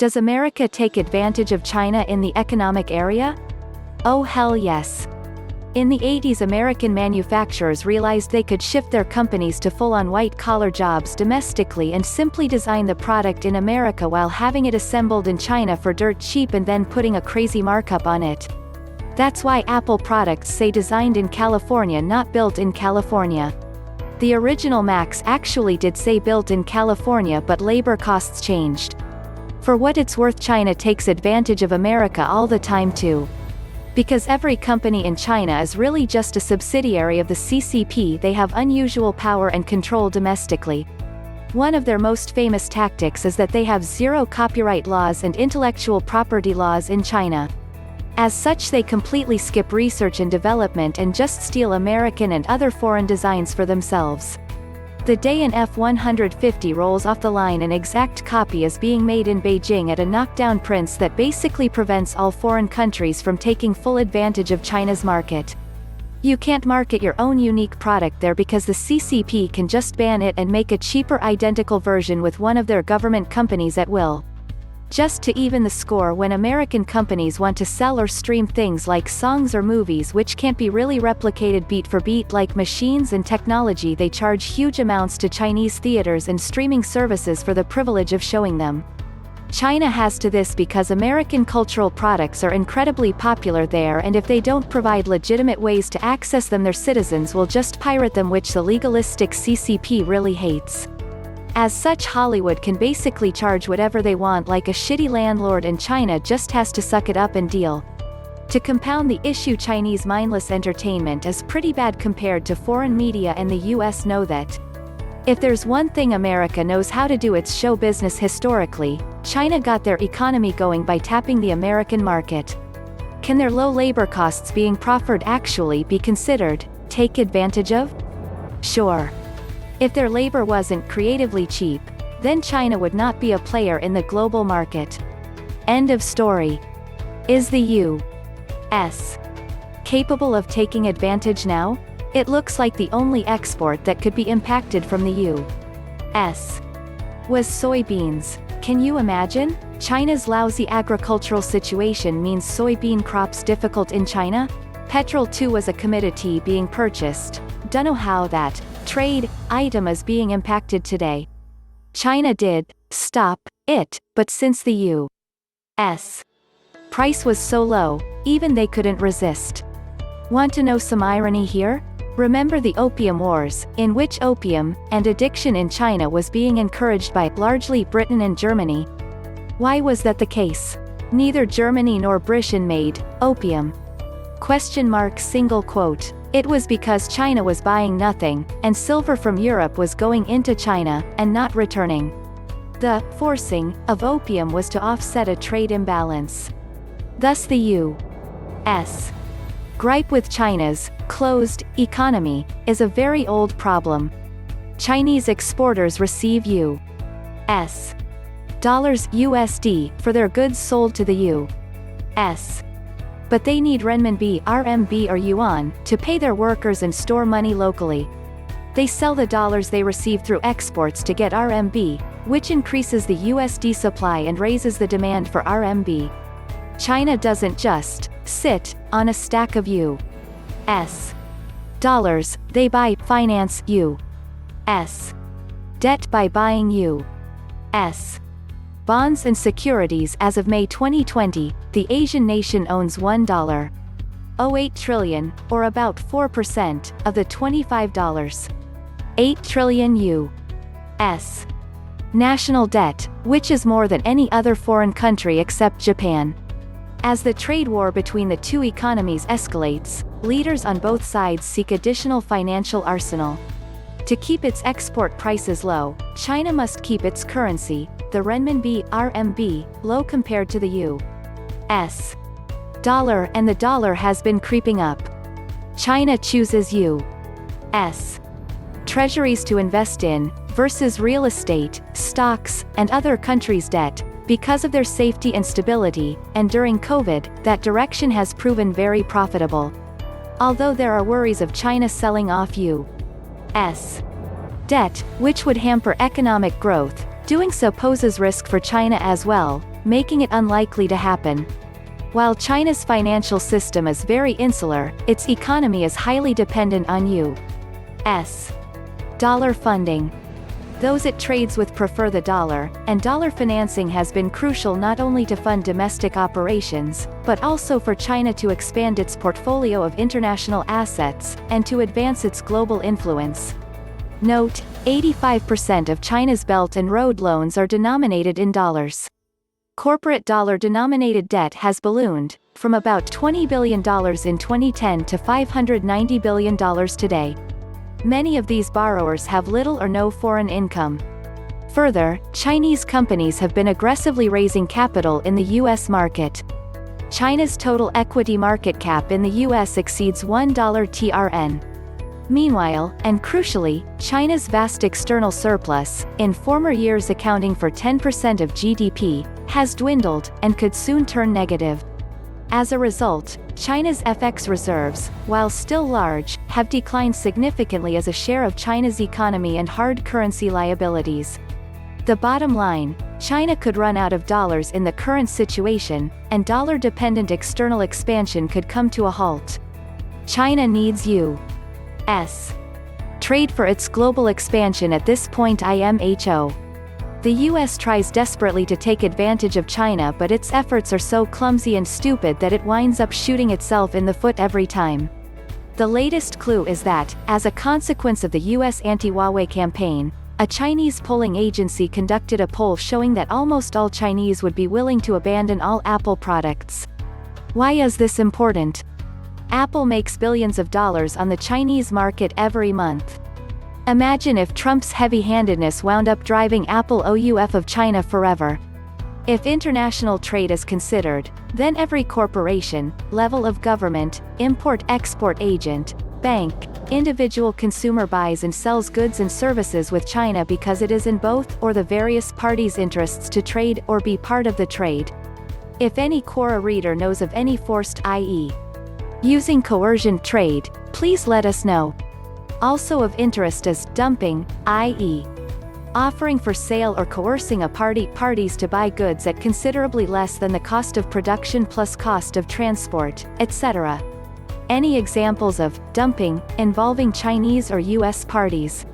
Does America take advantage of China in the economic area? Oh hell yes. In the 80s, American manufacturers realized they could shift their companies to full-on white-collar jobs domestically and simply design the product in America while having it assembled in China for dirt cheap and then putting a crazy markup on it. That's why Apple products say designed in California, not built in California. The original Macs actually did say built in California, but labor costs changed. For what it's worth, China takes advantage of America all the time too. Because every company in China is really just a subsidiary of the CCP, they have unusual power and control domestically. One of their most famous tactics is that they have zero copyright laws and intellectual property laws in China. As such, they completely skip research and development and just steal American and other foreign designs for themselves. The day an F-150 rolls off the line, an exact copy is being made in Beijing at a knockdown price that basically prevents all foreign countries from taking full advantage of China's market. You can't market your own unique product there because the CCP can just ban it and make a cheaper identical version with one of their government companies at will. Just to even the score, when American companies want to sell or stream things like songs or movies which can't be really replicated beat for beat like machines and technology, they charge huge amounts to Chinese theaters and streaming services for the privilege of showing them. China has to this because American cultural products are incredibly popular there, and if they don't provide legitimate ways to access them, their citizens will just pirate them, which the legalistic CCP really hates. As such, Hollywood can basically charge whatever they want like a shitty landlord, and China just has to suck it up and deal. To compound the issue, Chinese mindless entertainment is pretty bad compared to foreign media, and the US know that. If there's one thing America knows how to do, it's show business. Historically, China got their economy going by tapping the American market. Can their low labor costs being proffered actually be considered take advantage of? Sure. If their labor wasn't creatively cheap, then China would not be a player in the global market. End of story. Is the U.S. capable of taking advantage now? It looks like the only export that could be impacted from the U.S. was soybeans. Can you imagine? China's lousy agricultural situation means soybean crops difficult in China? Petrol too was a commodity being purchased. Dunno how that trade item is being impacted today. China did stop it, but since the U.S. price was so low, even they couldn't resist. Want to know some irony here? Remember the Opium Wars, in which opium and addiction in China was being encouraged by largely Britain and Germany? Why was that the case? Neither Germany nor Britain made opium. ? It was because China was buying nothing, and silver from Europe was going into China, and not returning. The forcing of opium was to offset a trade imbalance. Thus the U.S. gripe with China's closed economy is a very old problem. Chinese exporters receive U.S. dollars USD for their goods sold to the U.S. but they need renminbi, RMB or yuan to pay their workers and store money locally. They sell the dollars they receive through exports to get RMB, which increases the USD supply and raises the demand for RMB. China doesn't just sit on a stack of U.S. dollars, they finance U.S. debt by buying U.S. bonds and securities. As of May 2020, the Asian nation owns $1.08 trillion, or about 4%, of the $25.8 trillion U.S. national debt, which is more than any other foreign country except Japan. As the trade war between the two economies escalates, leaders on both sides seek additional financial arsenal. To keep its export prices low, China must keep its currency, the renminbi, RMB, low compared to the U.S. dollar, and the dollar has been creeping up. China chooses U.S. treasuries to invest in, versus real estate, stocks, and other countries' debt, because of their safety and stability, and during COVID, that direction has proven very profitable. Although there are worries of China selling off U.S. debt, which would hamper economic growth, doing so poses risk for China as well. making it unlikely to happen. While China's financial system is very insular, its economy is highly dependent on U.S. dollar funding. Those it trades with prefer the dollar, and dollar financing has been crucial not only to fund domestic operations, but also for China to expand its portfolio of international assets, and to advance its global influence. Note: 85% of China's Belt and Road loans are denominated in dollars. Corporate dollar-denominated debt has ballooned, from about $20 billion in 2010 to $590 billion today. Many of these borrowers have little or no foreign income. Further, Chinese companies have been aggressively raising capital in the U.S. market. China's total equity market cap in the U.S. exceeds $1 trillion. Meanwhile, and crucially, China's vast external surplus, in former years accounting for 10% of GDP, has dwindled, and could soon turn negative. As a result, China's FX reserves, while still large, have declined significantly as a share of China's economy and hard currency liabilities. The bottom line: China could run out of dollars in the current situation, and dollar-dependent external expansion could come to a halt. China needs U.S. trade for its global expansion at this point. IMHO. The U.S. tries desperately to take advantage of China, but its efforts are so clumsy and stupid that it winds up shooting itself in the foot every time. The latest clue is that, as a consequence of the U.S. anti-Huawei campaign, a Chinese polling agency conducted a poll showing that almost all Chinese would be willing to abandon all Apple products. Why is this important? Apple makes billions of dollars on the Chinese market every month. Imagine if Trump's heavy-handedness wound up driving Apple out of China forever. If international trade is considered, then every corporation, level of government, import-export agent, bank, individual consumer buys and sells goods and services with China because it is in both or the various parties' interests to trade or be part of the trade. If any Quora reader knows of any forced, i.e. using coercion trade, please let us know. Also of interest is dumping, i.e. offering for sale or coercing parties to buy goods at considerably less than the cost of production plus cost of transport, etc. Any examples of dumping involving Chinese or U.S. parties?